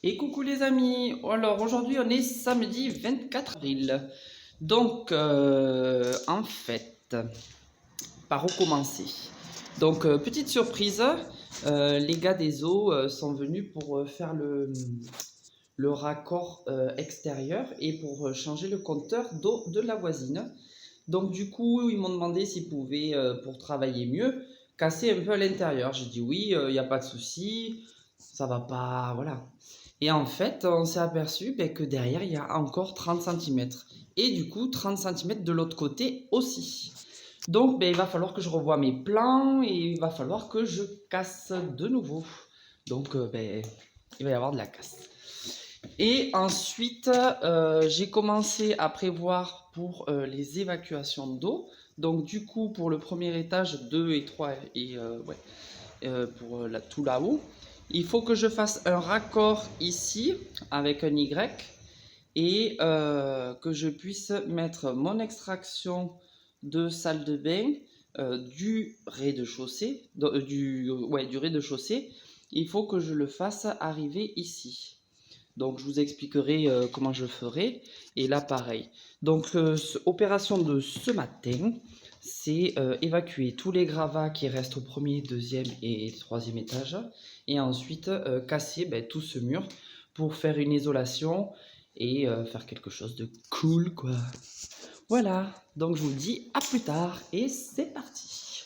Et coucou les amis, alors aujourd'hui on est samedi 24 avril. Donc en fait, par où commencer? Donc petite surprise, les gars des eaux sont venus pour faire le raccord extérieur et pour changer le compteur d'eau de la voisine. Donc du coup ils m'ont demandé s'ils pouvaient, pour travailler mieux, casser un peu à l'intérieur. J'ai dit oui, il n'y a pas de souci, ça va pas, voilà. Et en fait, on s'est aperçu que derrière, il y a encore 30 centimètres. Et du coup, 30 centimètres de l'autre côté aussi. Donc, il va falloir que je revoie mes plans et il va falloir que je casse de nouveau. Donc, il va y avoir de la casse. Et ensuite, j'ai commencé à prévoir pour les évacuations d'eau. Donc, du coup, pour le premier étage, 2 et 3 et ouais, pour tout là-haut. Il faut que je fasse un raccord ici avec un Y et que je puisse mettre mon extraction de salle de bain du rez-de-chaussée, du rez-de-chaussée. Il faut que je le fasse arriver ici. Donc je vous expliquerai comment je ferai. Et là pareil. Donc opération de ce matin, c'est évacuer tous les gravats qui restent au premier, deuxième et troisième étage. Et ensuite casser tout ce mur pour faire une isolation et faire quelque chose de cool quoi. Voilà, donc je vous dis à plus tard et c'est parti.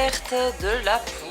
verte de la poutre.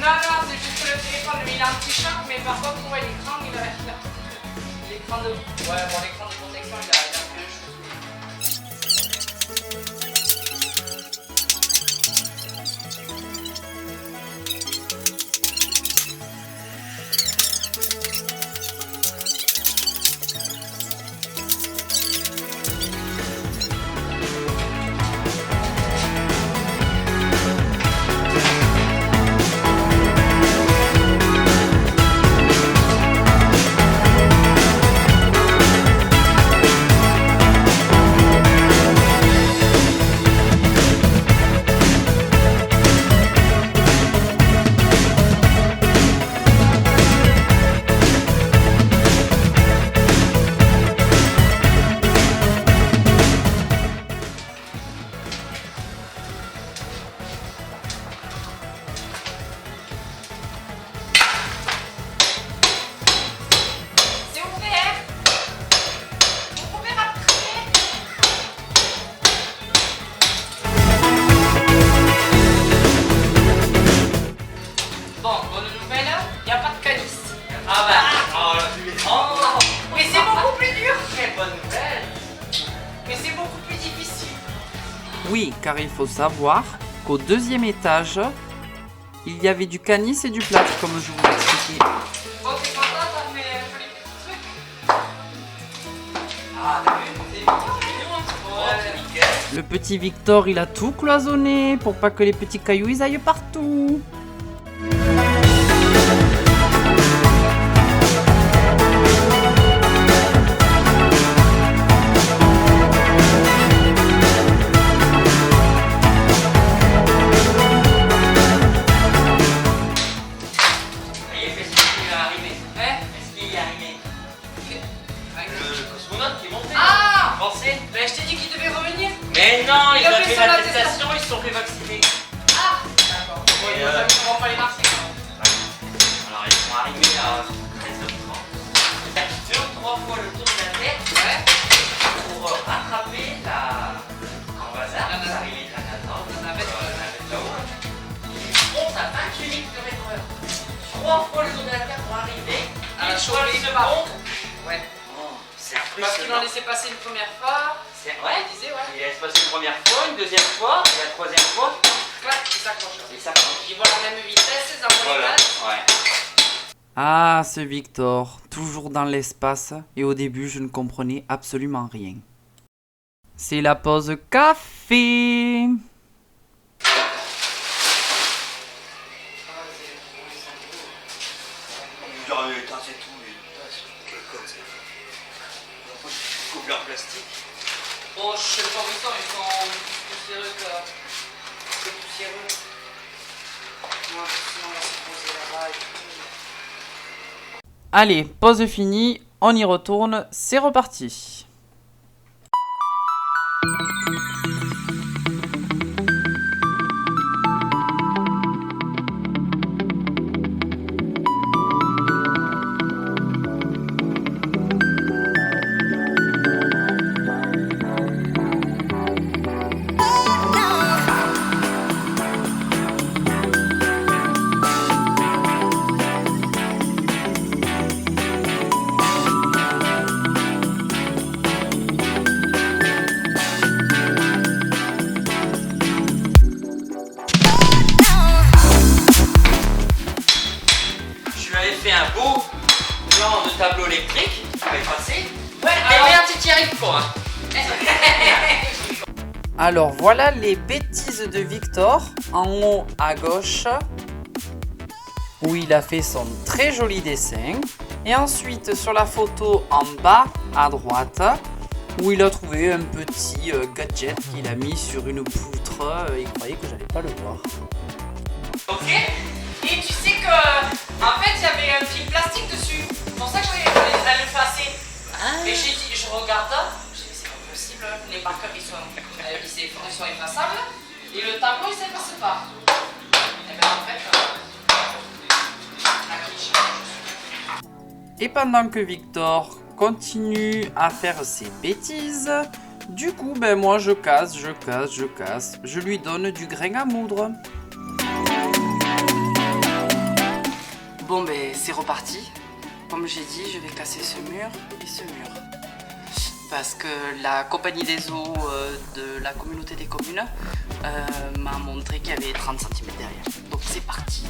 Non, non, c'est juste le téléphone, mais il a un petit choc, mais par contre, ouais, l'écran, il a l'écran de... Ouais, bon, l'écran de protection, il a fait le chose. car il faut savoir qu'au deuxième étage, il y avait du canis et du plâtre, comme je vous l'expliquais. Bon, t'es content, t'as fait un joli petit truc. Ah, t'as vu, c'est mignon, hein. Ouais, nickel. Le petit Victor, il a tout cloisonné pour pas que les petits cailloux ils aillent partout. Ben, je t'ai dit qu'il devait revenir. Mais non, Il ils a ont fait fait son l'attestation, ils se sont fait vacciner. Ah, d'accord. Bon, ils ne vont pas les marcher. Alors ils sont arrivés à 13h30. Ils ont fait 2 ou 3 fois le tour de la Terre pour rattraper en bazar. Ils sont arrivés de la navette là-haut. Ils montent à 28 km/h. 3 fois le tour de la Terre pour arriver. À la Une fois le chaude-ée second. Ouais. C'est Parce qu'ils l'ont laissé passer une première fois. Ouais, Il disait, ouais. il laisse passer une première fois, une deuxième fois, et la troisième fois, Clac, il s'accroche. et ça marche. Ils vont à la même vitesse, ils envoient les Voilà. gaz. Ouais. Ah, ce Victor, toujours dans l'espace, et au début je ne comprenais absolument rien. C'est la pause café. C'est tout, quel con c'est. Après, je coupe leur plastique. Oh, je sais pas où ils sont plus poussiéreux que poussiéreux. Moi, sinon, on va se poser là-bas et tout. Allez, pause finie, on y retourne, c'est reparti. Fait un beau plan de tableau électrique, ça va être passé. Ouais, Et merde si t'y arrives pas. Alors voilà les bêtises de Victor, en haut à gauche, où il a fait son très joli dessin. Et ensuite sur la photo en bas à droite, où il a trouvé un petit gadget qu'il a mis sur une poutre. Il croyait que j'allais pas le voir. Ok. Et tu sais que, en fait, il y avait un film plastique dessus. C'est pour ça que j'allais l'effacer. Et j'ai dit, je regarde, j'ai dit, c'est pas possible, les marqueurs ils sont effaçables. Et le tableau il s'efface pas. Et bien en fait, la cliché. Et pendant que Victor continue à faire ses bêtises, du coup, ben moi je casse, je lui donne du grain à moudre. Bon ben c'est reparti. Comme j'ai dit, je vais casser ce mur et ce mur. Parce que la compagnie des eaux de la communauté des communes m'a montré qu'il y avait 30 cm derrière. Donc c'est parti.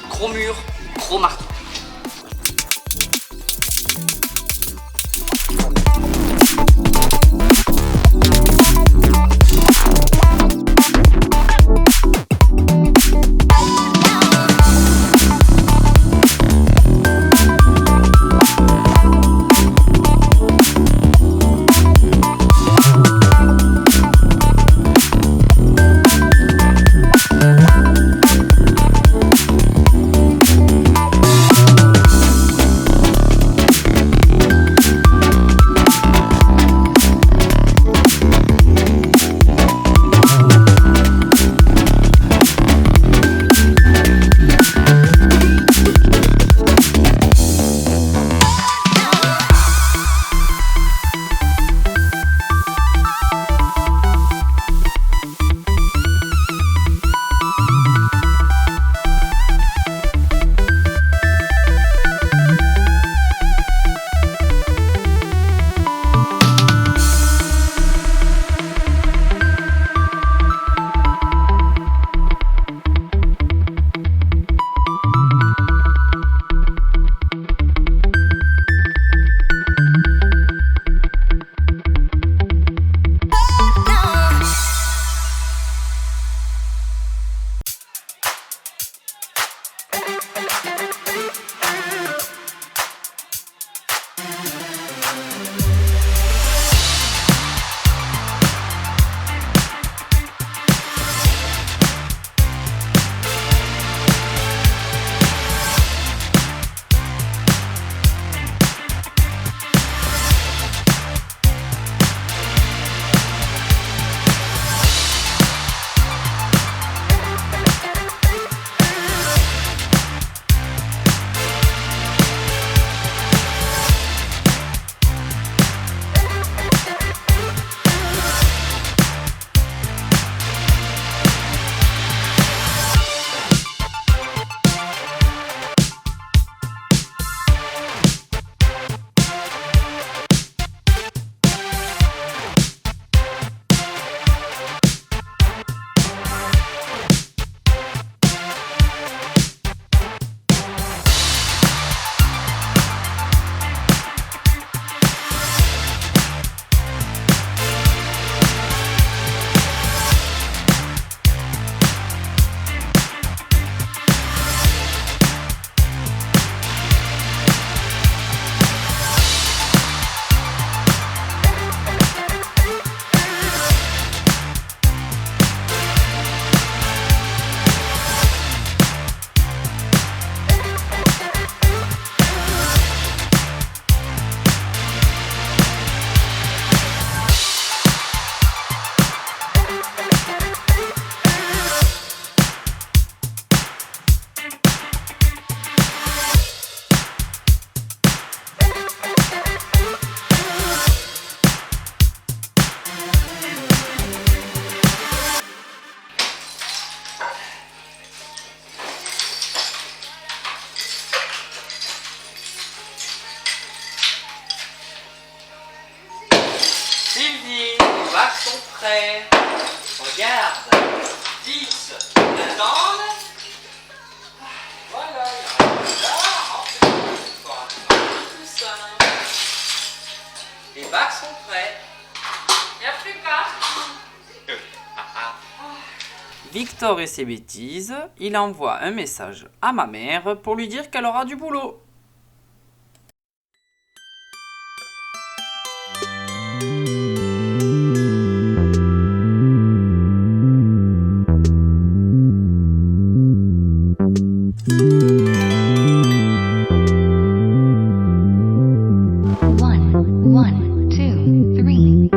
Gros mur, gros marteau. prêt. Regarde. 10. Attendre. Voilà, il y en a là. Tout ça. Les bacs sont prêts. Il n'y a plus qu'à. Victor et ses bêtises, il envoie un message à ma mère pour lui dire qu'elle aura du boulot. One, two, three.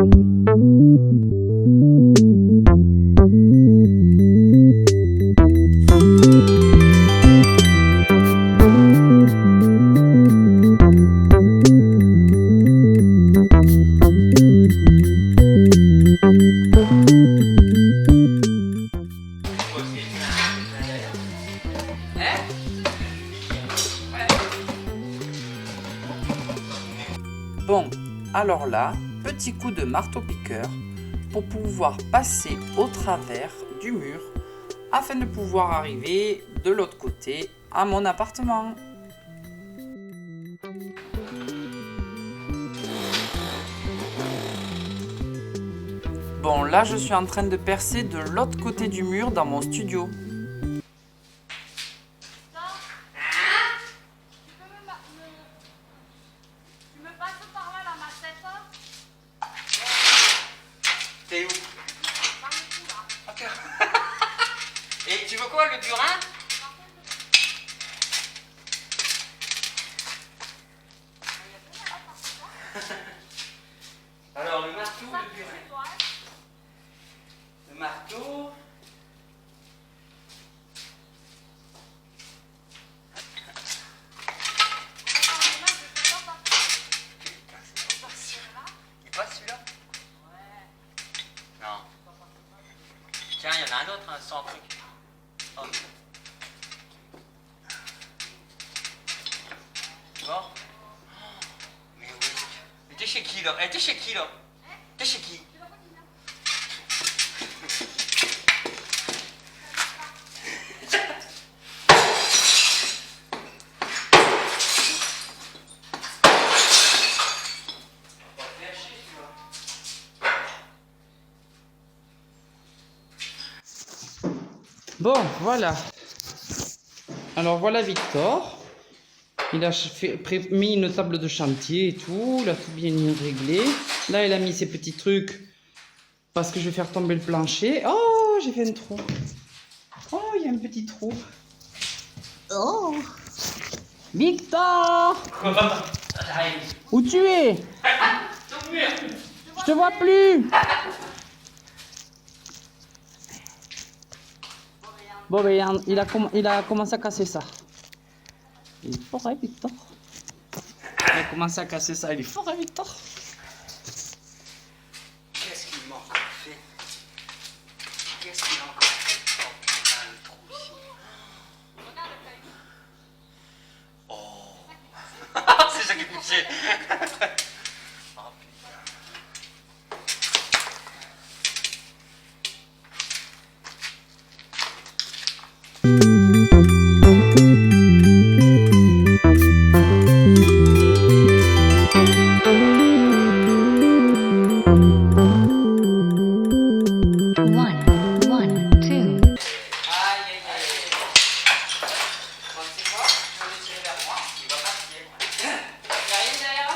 Bon, alors là, petit coup de marteau-piqueur pour pouvoir passer au travers du mur afin de pouvoir arriver de l'autre côté à mon appartement. Bon, là je suis en train de percer de l'autre côté du mur dans mon studio. Tu me passes par là la massette? T'es où? Dans le cou là. Ok. Et tu veux quoi, le burin? Alors, le marteau, le burin. Le marteau. Il passe celui-là? Non. Tiens, il y en a un autre, sans truc. Oh. Bon. Mais oui. Mais t'es chez qui là? T'es chez qui là? T'es chez qui? Bon, voilà. Alors voilà Victor. Il a mis une table de chantier et tout. Il a tout bien réglé. Là, il a mis ses petits trucs parce que je vais faire tomber le plancher. Oh, j'ai fait un trou. Oh, il y a un petit trou. Oh. Victor! Où tu es? Je te vois plus. Bon, ben, il a commencé à casser ça. Il est fort, hein, Victor? Il a commencé à casser ça. Il est fort, hein, Victor? Qu'est-ce qu'il m'a encore fait? Qu'est-ce qu'il a encore fait? Oh putain, le trou ici. Oh. C'est ça qui est poussé. Oh putain. One, two. Aïe aïe aïe. Bon, tu sais quoi? Je vais le tirer vers moi. Il va partir. Il y a rien derrière?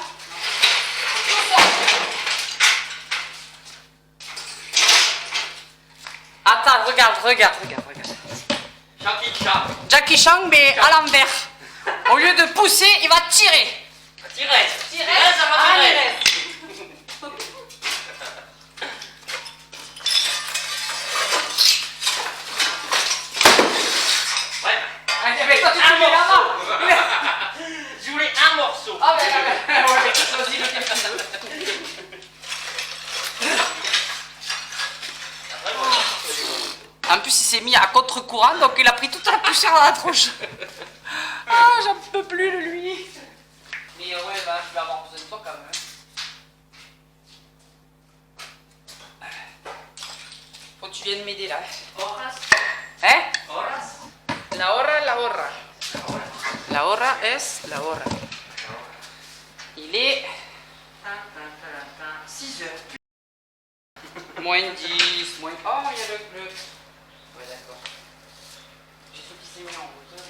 Attends, regarde. Jackie Chan. Jackie Chan, mais à l'envers. Au lieu de pousser, il va tirer. Tirer. Tirer. Ça va Allez, tirer. laisse. Ouais. Allez, mais toi tu te Un mets là-bas. morceau. Je voulais un morceau. Ah, ben, ouais, choisis lequel tu veux. En plus, il s'est mis à contre-courant, donc il a pris toute la poussière dans la tronche. Ah, j'en peux plus de lui. Mais ouais, bah, je vais avoir besoin de toi quand même. viens de m'aider là. Horas. Hein? Horas. La hora, la hora. La hora es la hora. Il est 6 heures. Moins 10, moins... Oh, il y a le... Ouais, d'accord. J'ai tout qui s'est mis en route.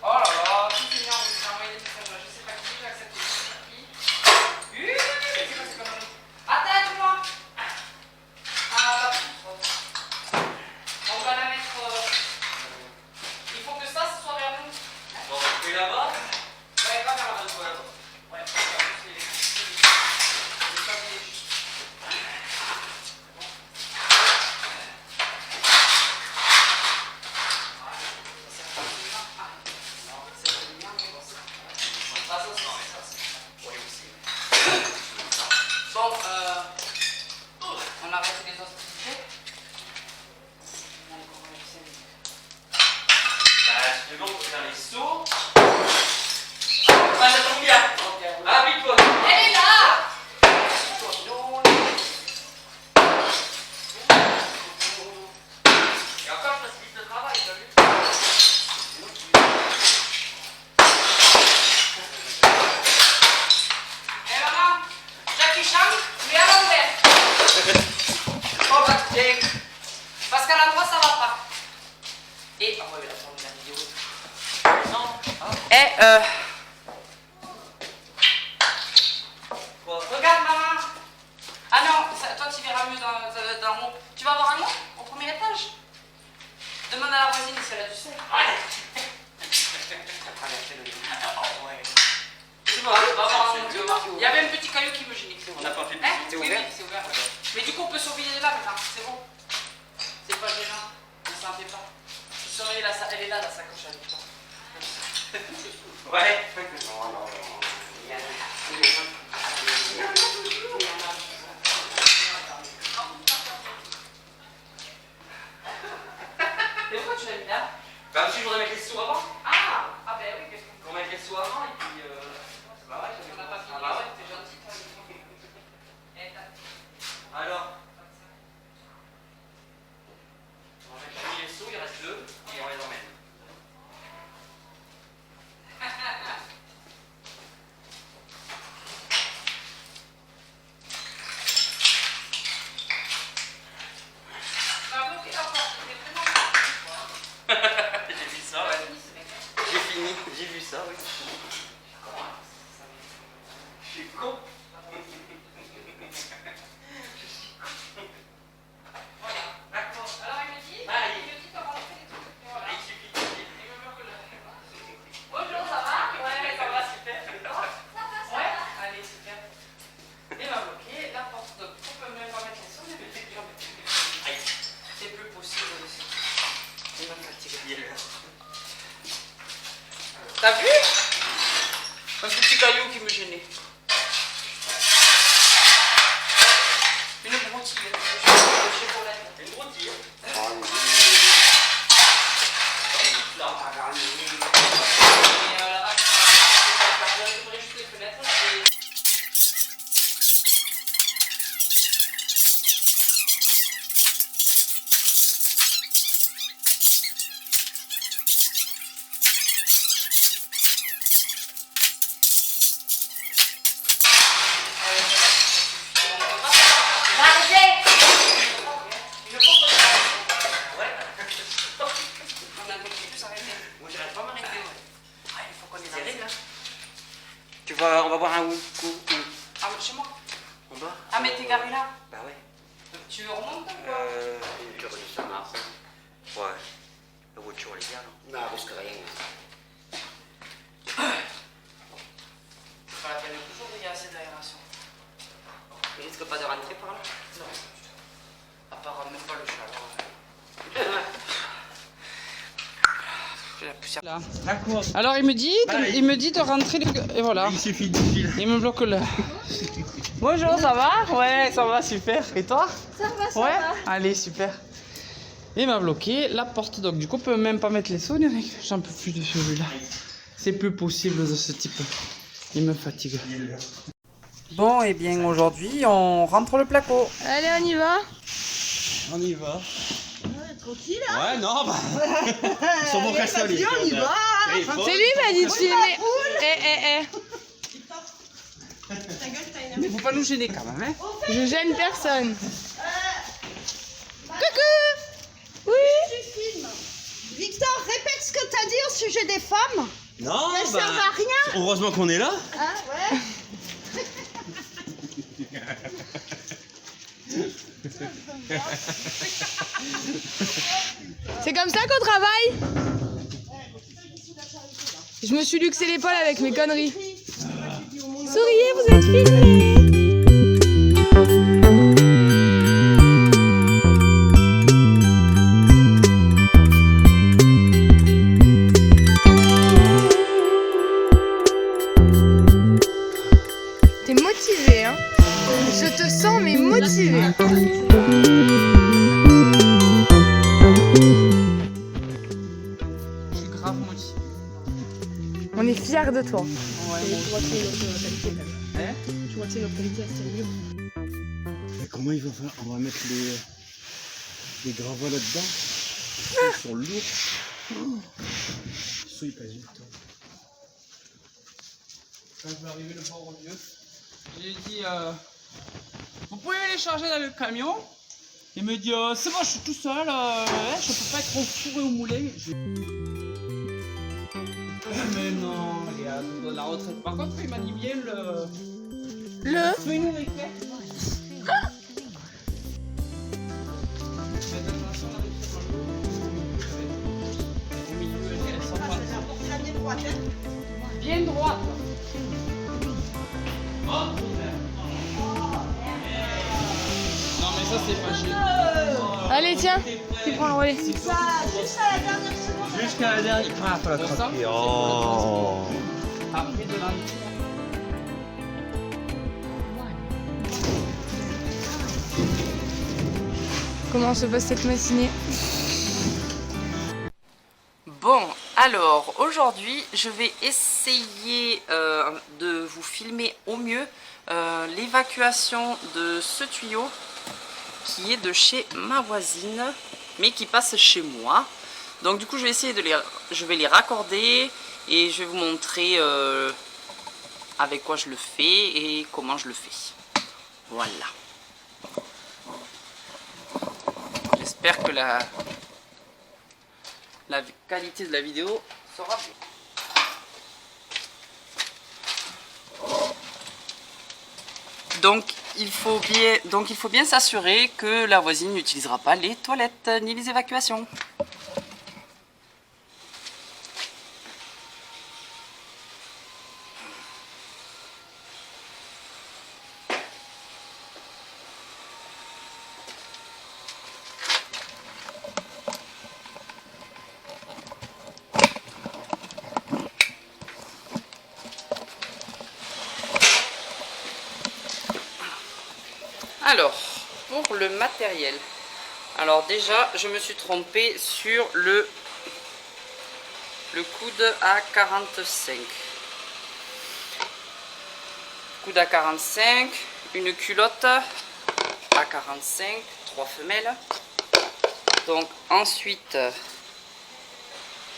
Oh là là, tout s'est mis en route. J'ai envoyé des messages. Je sais pas qui, j'ai accepté. Je sais pas qui. C'est quoi ces conneries? Attends-moi. Ah, la poutre. On va la mettre... Il faut que ça soit vers nous. Bon, et là-bas? Ouais, va vers là-bas. Voilà. Ouais, bon, on arrête les hostilités. C'est bon pour faire les sauts. Ah, ça tombe bien. Ah, vite-toi. Elle est là! Et encore, je facilite le travail, t'as vu? Eh maman, Jackie Chan, mais à l'envers. Oh bah tiens. Parce qu'à l'endroit ça va pas. Et on va la prendre la vidéo. Non. Eh Quoi? regarde maman. Ah non, toi tu verras mieux dans haut. Tu vas avoir un mot au premier étage. Demande à la voisine si elle a du sel. Tu vas avoir un mot, tu vas voir. Il y avait un petit caillou qui me gênait. On n'a pas fait Hein? c'est Oui, ouvert? oui, c'est ouvert. Mais du coup, on peut surveiller là maintenant, c'est bon. C'est pas gênant, ne s'en fait pas. Je surveille elle est là, la sacoche avec toi. Ouais. Mais pourquoi tu l'as mis là? Bah, si je voudrais mettre les sous avant. Ah ben oui, qu'est-ce qu'on Qu'on mette les sous avant et puis. Bah ouais, on n'a pas fini, Ah bah ouais. t'es gentil, toi. Eh, t'as- Alors. On va mettre les sous, il reste deux et on les emmène. T'as bloqué la porte, t'es vraiment quoi. J'ai vu ça, ouais. J'ai fini, j'ai vu ça, oui. Je suis con. Voilà, d'accord. Alors il me dit, Ah, il me dit comment on fait les trucs. Et voilà. Il suffit de dire. Il me bloque le... Bonjour, ça va? Ouais, ça va, super. Et toi? Ouais? Allez, super. Il m'a bloqué la porte. Donc, on peut même pas mettre les sons, mais c'est plus Aïe. c'est plus possible. Il m'a fatigué. Il est là. T'as vu? Un petit caillou qui me gênait. Une broutille. Une broutille. Et là, je devrais juste les fenêtres. Ouais. On a plus s'arrêter. Moi, j'arrête pas à m'arrêter, ouais. Ah, il faut qu'on les arrête là. On va boire un coup. Ah, chez moi. En bas? Ah, mais t'es garé là. Bah ouais. Tu remontes ou quoi? Je redescends après. Ouais. La voiture, elle est bien, non? Non, elle risque rien. C'est pas la peine de toujours, il y a assez d'aération. Il risque pas de rentrer par là? Non. Apparemment, même pas le chaleur. J'ai la poussière. Là. D'accord. Alors il me dit de rentrer et voilà. Il suffit de filer. Il me bloque là. Bonjour, ça va? Ouais, ça va, super. Et toi? Ça va, ça Ouais. va. Allez, super. Il m'a bloqué la porte, donc du coup on peut même pas mettre les sauts. J'en peux plus de celui-là. C'est plus possible de ce type. Il me fatigue. Bon, et bien aujourd'hui, on rentre le placo. Allez, on y va. On y va. tranquille. Ouais, non, bah. Sur mon casserole. On y va. C'est lui qui m'a dit de filmer. Mais faut pas nous gêner quand même, hein. Je gêne personne. Oui. Tu filmes. Victor, répète ce que t'as dit au sujet des femmes. Non, Elles servent à rien. heureusement qu'on est là. Hein, ouais. C'est comme ça qu'on travaille? Je me suis luxé l'épaule avec mes conneries. Souriez, vous êtes filmés. T'es motivé, hein? Je te sens, mais motivé. Je suis grave motivé. On est fiers de toi. Mais comment il va faire? On va mettre les gravats là-dedans. Ils sont lourds. Ça, il pèse du temps. Quand je vais arriver le pauvre vieux, j'ai dit vous pouvez les charger dans le camion. Il me dit c'est bon, je suis tout seul, je peux pas être au four et au moulin. Mais non, il est à de la retraite. Par contre, il m'a dit bien fais-nous les fêtes. Faites attention à au milieu, elles sont pas bien droite. Non mais ça c'est fâché. Allez, tiens, tu prends le relais. Ça, juste à la dernière seconde. Jusqu'à la dernière. Ah, faut la craquer. Oh. Après de la... Comment se passe cette matinée? Bon, alors aujourd'hui je vais essayer de vous filmer au mieux l'évacuation de ce tuyau qui est de chez ma voisine mais qui passe chez moi. Donc du coup je vais essayer je vais les raccorder et je vais vous montrer avec quoi je le fais et comment je le fais. Voilà. J'espère que la qualité de la vidéo sera bien. Donc il faut bien s'assurer que la voisine n'utilisera pas les toilettes ni les évacuations. Alors, pour le matériel, alors déjà, je me suis trompée sur le coude à 45. Coude à 45, une culotte à 45, 3 femelles. Donc ensuite,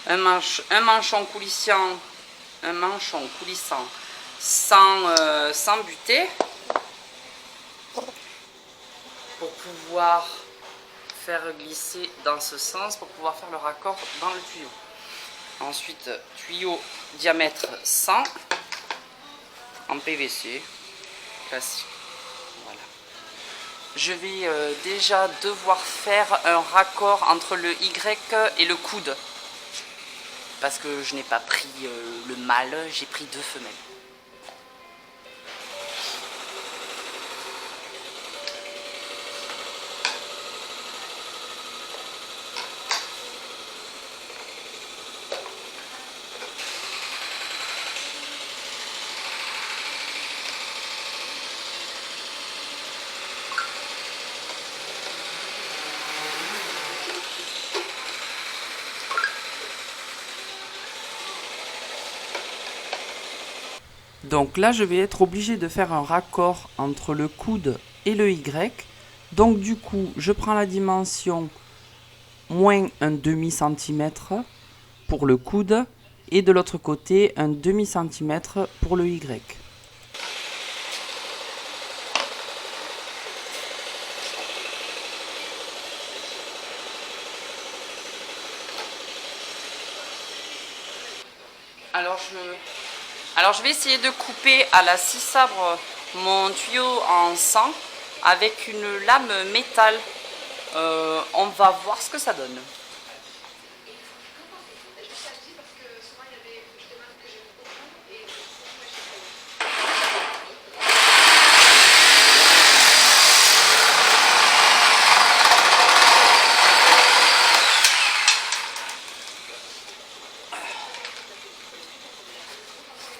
un manchon coulissant sans butée. Pour pouvoir faire glisser dans ce sens, pour pouvoir faire le raccord dans le tuyau. Ensuite, tuyau diamètre 100 en PVC classique. Voilà. Je vais déjà devoir faire un raccord entre le Y et le coude. Parce que je n'ai pas pris le mâle, j'ai pris 2 femelles. Donc là, je vais être obligée de faire un raccord entre le coude et le Y. Donc du coup, je prends la dimension moins un demi-centimètre pour le coude et de l'autre côté un demi-centimètre pour le Y. Alors je vais essayer de couper à la scie sabre mon tuyau en 100 avec une lame métal. On va voir ce que ça donne.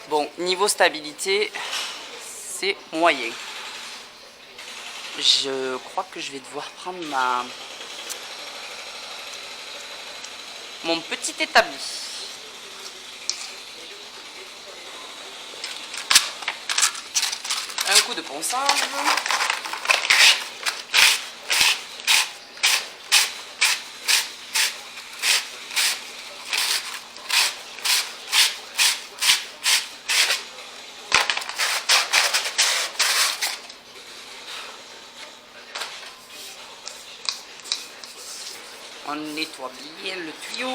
Bon, niveau stabilité, c'est moyen. Je crois que je vais devoir prendre mon petit établi. Un coup de ponçage. On nettoie bien le tuyau.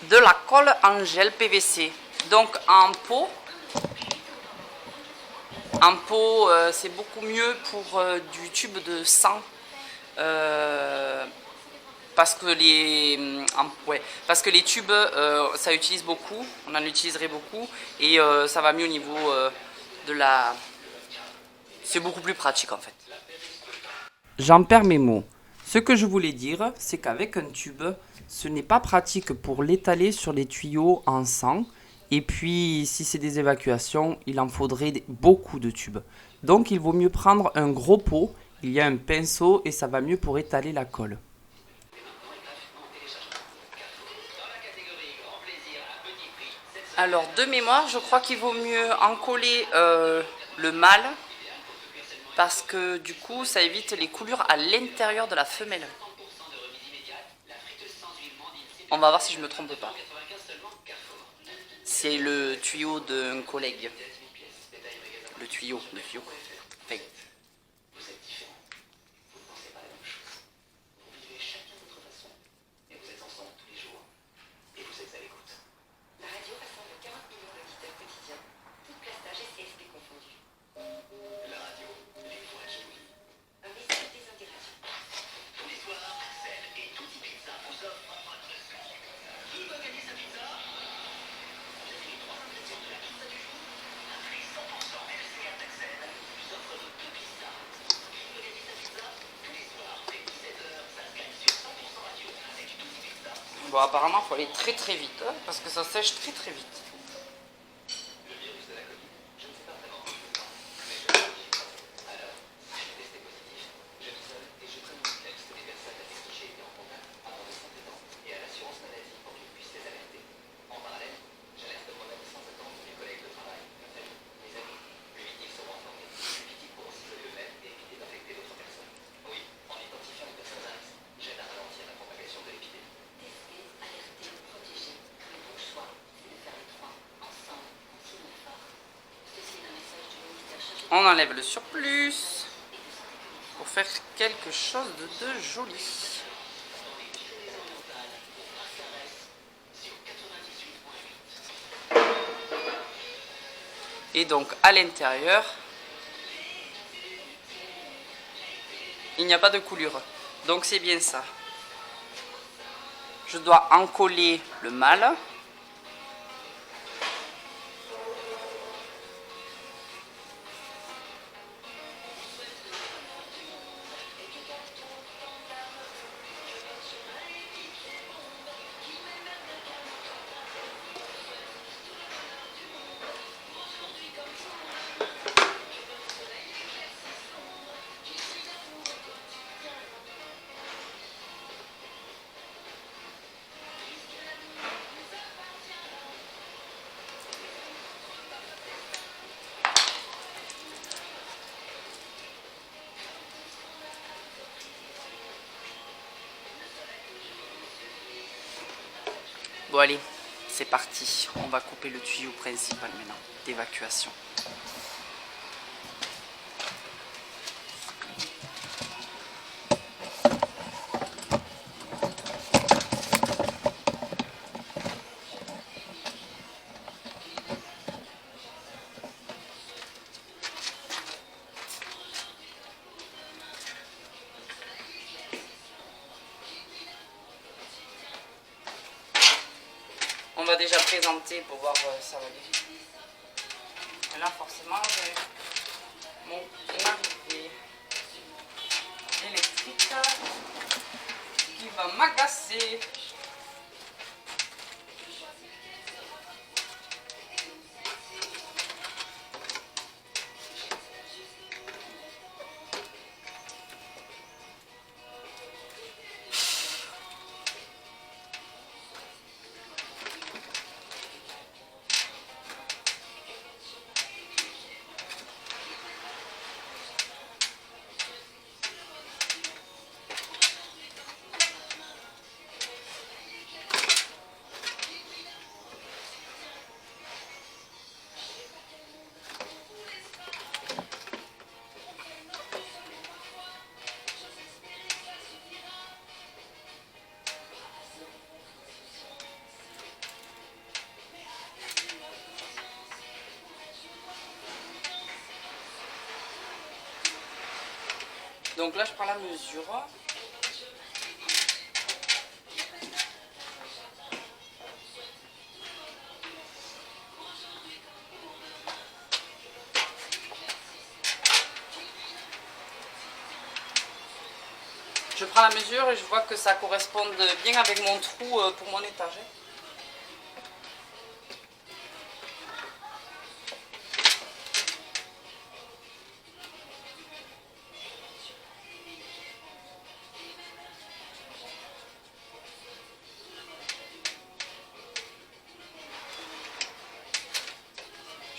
De la colle en gel PVC. Donc en pot. En pot, c'est beaucoup mieux pour du tube de 100 parce que les tubes, ça utilise beaucoup, on en utiliserait beaucoup et ça va mieux au niveau de la... C'est beaucoup plus pratique en fait. J'en perds mes mots. Ce que je voulais dire, c'est qu'avec un tube, ce n'est pas pratique pour l'étaler sur les tuyaux en 100. Et puis, si c'est des évacuations, il en faudrait beaucoup de tubes. Donc, il vaut mieux prendre un gros pot. Il y a un pinceau et ça va mieux pour étaler la colle. Alors, de mémoire, je crois qu'il vaut mieux encoller le mâle parce que du coup, ça évite les coulures à l'intérieur de la femelle. On va voir si je ne me trompe pas. C'est le tuyau d'un collègue. Le tuyau. Enfin. Bon, apparemment, il faut aller très très vite, hein, parce que ça sèche très très vite. On enlève le surplus pour faire quelque chose de joli. Et donc à l'intérieur, il n'y a pas de coulure. Donc c'est bien ça. Je dois encoller le mâle. Bon allez, c'est parti. On va couper le tuyau principal maintenant d'évacuation. On va déjà présenter pour voir ça va aller. Et là forcément j'ai mon arrivée électrique qui va m'agacer. Donc là je prends la mesure. Je prends la mesure et je vois que ça correspond bien avec mon trou pour mon étage.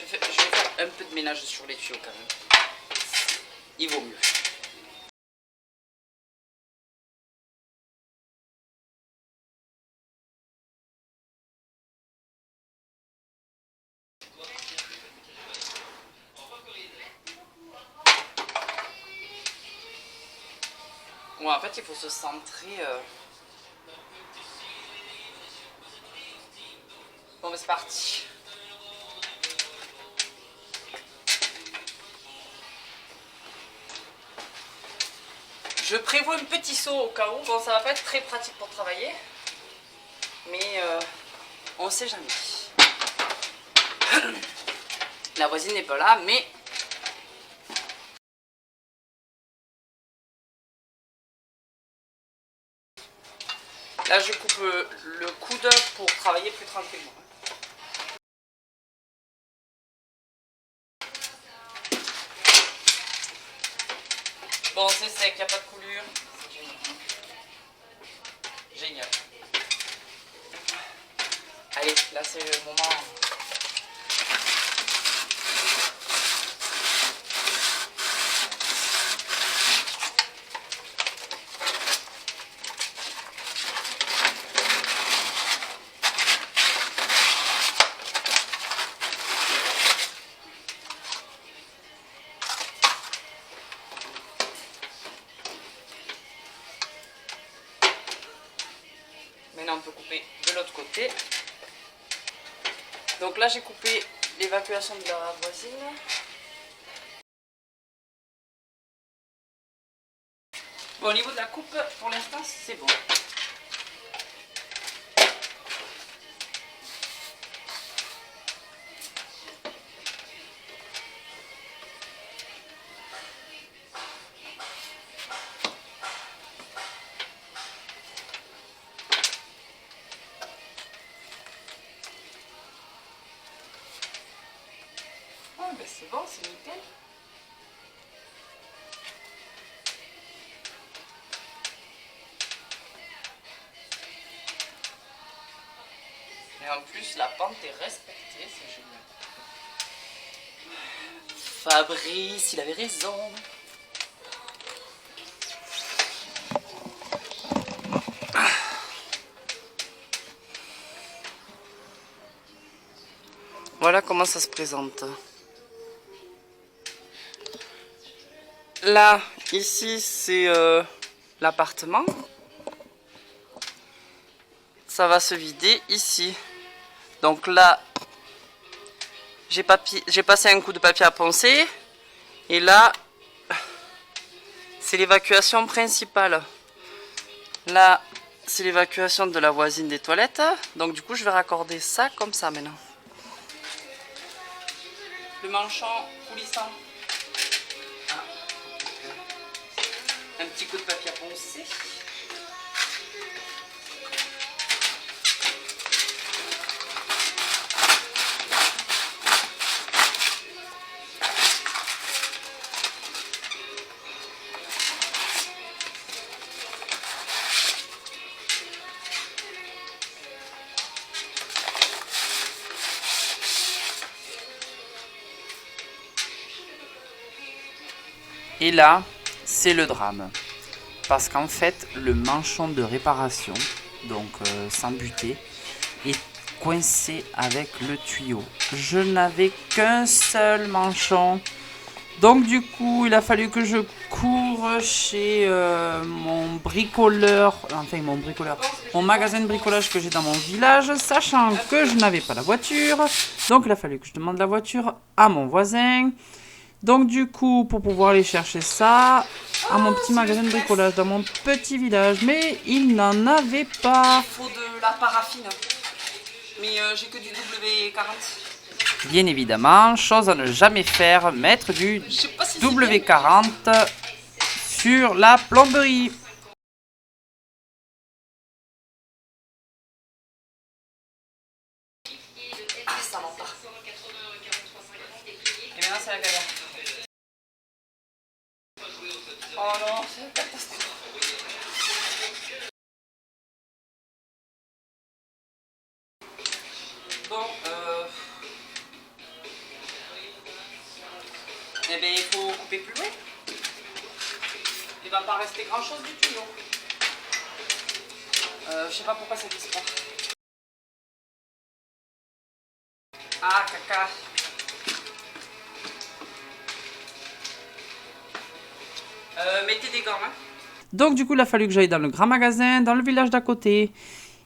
Je vais faire un peu de ménage sur les tuyaux quand même. Il vaut mieux. Ouais, en fait, il faut se centrer. Bon, ben, c'est parti. Je prévois un petit saut au cas où. Bon, ça va pas être très pratique pour travailler. Mais on sait jamais. La voisine n'est pas là, mais... Là, je coupe le coude pour travailler plus tranquillement. Bon, c'est sec, il n'y a pas de coulure. Génial. Allez, là, c'est le moment. Maintenant, on peut couper de l'autre côté. Donc là, j'ai coupé l'évacuation de la voisine. Bon, au niveau de la coupe, pour l'instant, c'est bon. Ben c'est bon, c'est nickel. Et en plus, la pente est respectée, c'est génial. Fabrice, il avait raison. voilà comment ça se présente. Là, ici, c'est l'appartement. Ça va se vider ici. Donc là, j'ai passé un coup de papier à poncer. Et là, c'est l'évacuation principale. Là, c'est l'évacuation de la voisine des toilettes. Donc du coup, je vais raccorder ça comme ça maintenant. Le manchon coulissant. Ah. Un petit coup de papier à poncer. Et là, c'est le drame. Parce qu'en fait, le manchon de réparation, donc sans buter, est coincé avec le tuyau. Je n'avais qu'un seul manchon. Donc du coup, il a fallu que je cours chez mon bricoleur, mon magasin de bricolage que j'ai dans mon village, sachant que je n'avais pas la voiture. Donc il a fallu que je demande la voiture à mon voisin. Donc du coup, pour pouvoir aller chercher ça à mon petit magasin de bricolage dans mon petit village, mais il n'en avait pas. Il faut de la paraffine, mais j'ai que du W40. Bien évidemment, chose à ne jamais faire, mettre du W40 sur la plomberie. Ah, ça m'en part. Et maintenant, c'est la galère. Oh non, c'est une catastrophe. Bon, eh bien, il faut couper plus loin. Il va pas rester grand chose du tuyau. Je sais pas pourquoi ça glisse pas. Ah, caca. Mettez des gants, hein. Donc du coup, il a fallu que j'aille dans le grand magasin, dans le village d'à côté.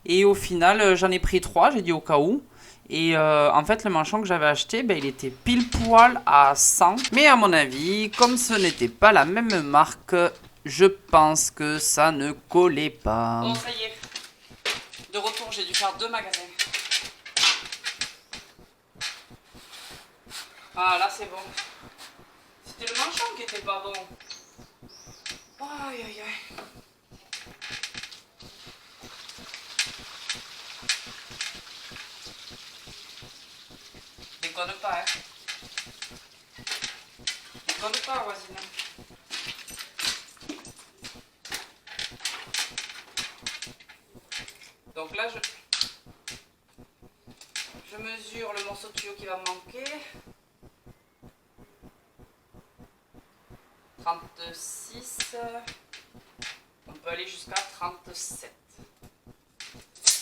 Et au final, j'en ai pris 3, j'ai dit au cas où. Et en fait, le manchon que j'avais acheté, ben, il était pile poil à 100. Mais à mon avis, comme ce n'était pas la même marque, je pense que ça ne collait pas. Bon, ça y est. De retour, j'ai dû faire 2 magasins. Ah, là, c'est bon. C'était le manchon qui était pas bon. Aïe, aïe, aïe. Déconne pas, hein. Déconne pas, voisine. Donc là, je mesure le morceau de tuyau qui va me manquer. 36. On peut aller jusqu'à 37.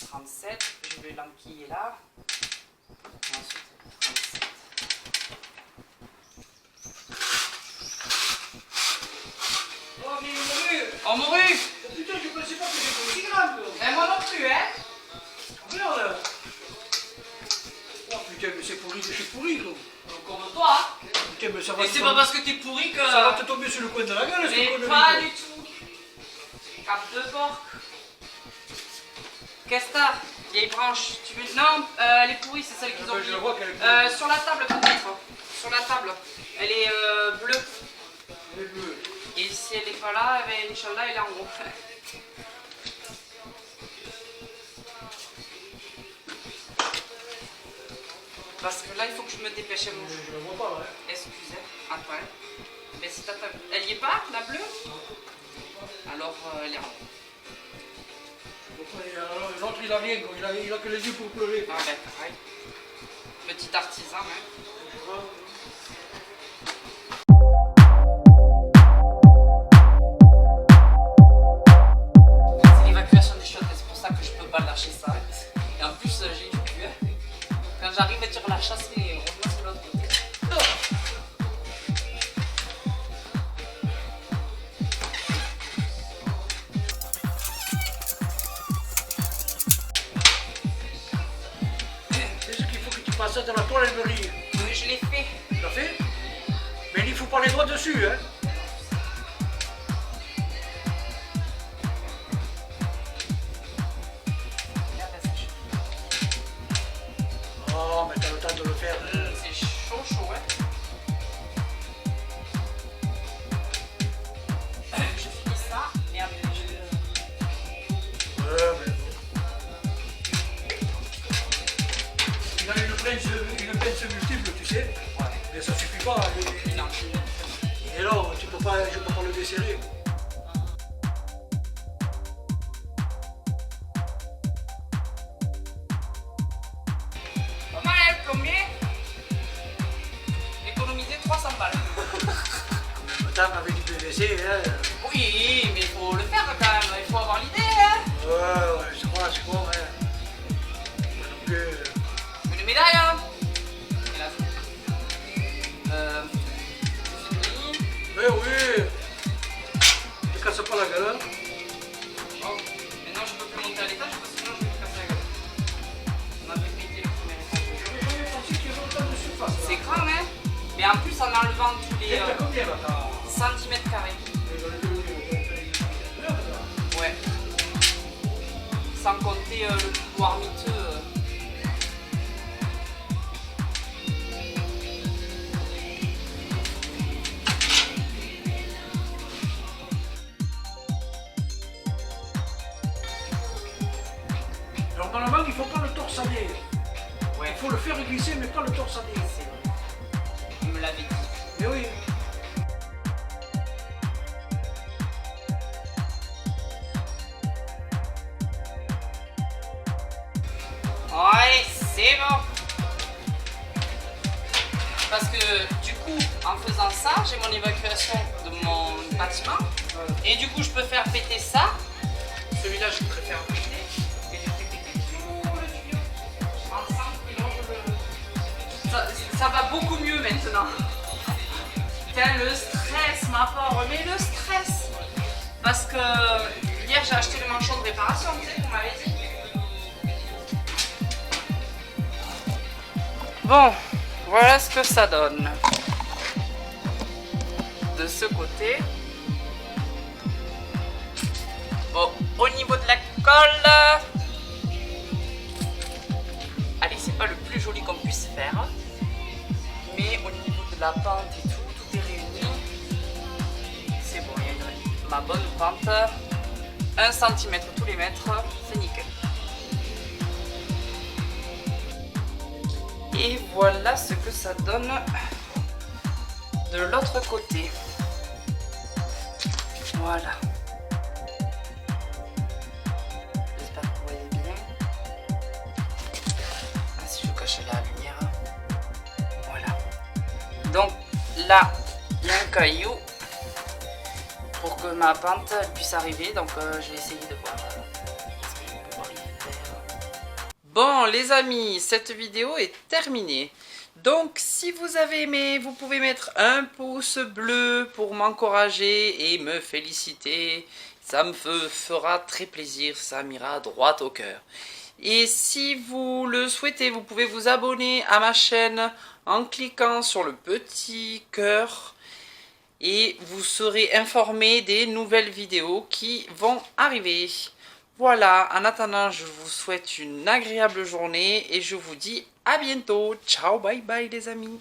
37, je vais l'enquiller là. Et ensuite, 37. Oh, mais morue! Oh, morue! Putain, je pensais pas que j'étais aussi grande! Mais moi non plus, hein? Merde! Oh putain, mais c'est pourri, quoi! Comme toi, hein? Putain, mais ça va. Et c'est pas parce que t'es pourri que. Ça va te tomber sur le coin de la gueule, mais ce connerie, pas quoi. du tout! Cap de porc! Qu'est-ce que t'as? Vieille branche. Tu veux. Non, elle est pourrie, c'est celle qu'ils ont Je mis. la vois qu'elle est pourrie. Sur la table, peut-être. Sur la table. Elle est bleue. Elle est bleue. Et si elle n'est pas là, eh ben, Inch'Allah, elle est en haut. Parce que là, il faut que je me dépêche. Je la vois pas, là. Hein. Excusez. Attends. Mais si t'as ta... Elle y est pas, la bleue? Alors, elle est en haut. L'autre, il a rien, quoi. Il a que les yeux pour pleurer. Ah ben, pareil. Petit artisan, hein. C'est l'évacuation des chiottes, c'est pour ça que je peux pas lâcher ça. Et en plus, j'ai du cul. Quand j'arrive à dire la chasse, les passes dans la toile, elle brille. Oui, je l'ai fait. Tu l'as fait? Mais il ne faut pas les doigts dessus, hein. Oh, mais t'as le temps de le faire. C'est chaud, chaud, hein. Je finis ça, et après je... Ouais, mais... Il a une pince multiple, tu sais. Mais ça suffit pas. Et là, je peux pas le desserrer. Pas mal, hein, le plombier. Économiser 300 balles. Attends, avec du PVC, hein. Oui, mais il faut le faire quand même, il faut avoir l'idée, hein. Ouais, je crois, ouais. Donc, Une médaille, hein. Hélas. oui. Ne casse pas la gueule, hein. Bon, maintenant je peux plus monter à l'étage parce que sinon je vais me casser la gueule. On avait pété le premier étage. C'est grand, hein. Mais en plus en enlevant tous les centimètres carrés. Ouais. Sans compter le couloir miteux. Alors normalement, il ne faut pas le torsader. Ouais. Il faut le faire glisser, mais pas le torsader. C'est vrai. Il me l'avait dit. Mais oui. Ouais, c'est bon. Parce que du coup, en faisant ça, j'ai mon évacuation de mon bâtiment. Et du coup, je peux faire péter ça. Celui-là, je préfère péter. Et je fais péter tout le tuyau. Ensemble, et là, ça va beaucoup mieux maintenant. Putain, le stress, ma pauvre. Mais le stress. Parce que hier, j'ai acheté le manchon de réparation, tu sais, vous m'avez dit. Bon, voilà ce que ça donne. De ce côté. Bon, au niveau de la colle. Allez, c'est pas le plus joli qu'on puisse faire. Mais au niveau de la pente et tout, tout est réuni. C'est bon, il y a ma bonne pente. 1 cm tous les mètres, c'est nickel. Et voilà ce que ça donne de l'autre côté. Voilà. J'espère que vous voyez bien. Ah, si je cache la lumière. Voilà. Donc là, il y a un caillou pour que ma pente elle puisse arriver. Donc je vais essayer de voir. Bon les amis, cette vidéo est terminée. Donc si vous avez aimé, vous pouvez mettre un pouce bleu pour m'encourager et me féliciter. Ça me fera très plaisir, ça m'ira droit au cœur. Et si vous le souhaitez, vous pouvez vous abonner à ma chaîne en cliquant sur le petit cœur. Et vous serez informé des nouvelles vidéos qui vont arriver. Voilà, en attendant, je vous souhaite une agréable journée et je vous dis à bientôt. Ciao, bye bye les amis.